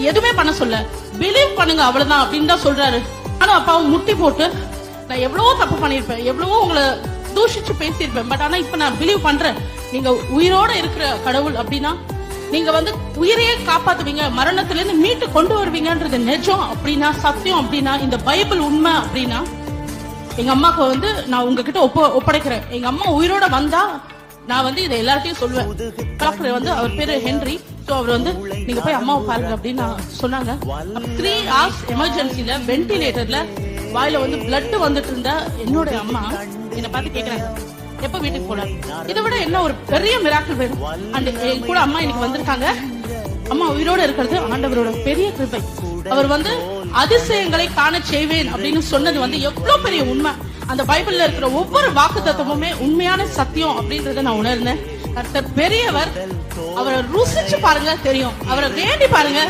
எதுவுமே பண்ண சொல்ல, பிலீவ் பண்ணுங்க அவ்வளவுதான் அப்படின்னு தான் சொல்றாரு. ஆனா அப்பாவும் முட்டி போட்டு நான் எவ்வளவோ தப்பு பண்ணிருப்பேன், எவ்வளவோ உங்களை தூஷிச்சு பேசியிருப்பேன், பட் ஆனா இப்ப நான் பிலீவ் பண்றேன் நீங்க உயிரோட இருக்கிற கடவுள் அப்படின்னா நீங்க உயிரையே காப்பாத்துவீங்க, மரணத்துல இருந்து மீட்டு கொண்டு வருவீங்கன்றது நிஜம் அப்படின்னா, சத்தியம் அப்படின்னா, இந்த பைபிள் உண்மை அப்படின்னா எங்க அம்மாக்கு நான் உங்ககிட்ட ஒப்படைக்கிறேன். எங்க அம்மா உயிரோட வந்தா நான் இதை எல்லார்ட்டையும் சொல்லுவேன். டாக்டர் அவர் பேரு ஹென்றி. சோ அவர் நீங்க போய் அம்மாவை பாருங்க அப்படின்னு சொன்னாங்க. 3 hours எமர்ஜென்சில வென்டிலேட்டர்ல வாயில பிளட் வந்துட்டு இருந்த என்னோட அம்மா என்ன பார்த்து கேக்குறாங்க, எப்ப வீட்டுக்கு போல? இதை விட என்ன ஒரு பெரிய மிராக்கிள் வேணும்? அண்ட் என் கூட அம்மா இன்னைக்கு வந்திருக்காங்க. அம்மா உயிரோட இருக்கிறது ஆண்டவரோட பெரிய கிருபை. அவர் அதிசயங்களை காண செய்வேன் அப்படின்னு சொன்னது எவ்வளவு பெரிய உண்மை. அந்த பைபிள்ல இருக்கிற ஒவ்வொரு வாக்கு தத்துவமுமே உண்மையான சத்தியம் அப்படின்றத நான் உணர்ந்தேன். கர்த்தர் பெரியவர், அவரை ருசிச்சு பாருங்க தெரியும், அவரை வேண்டி பாருங்க.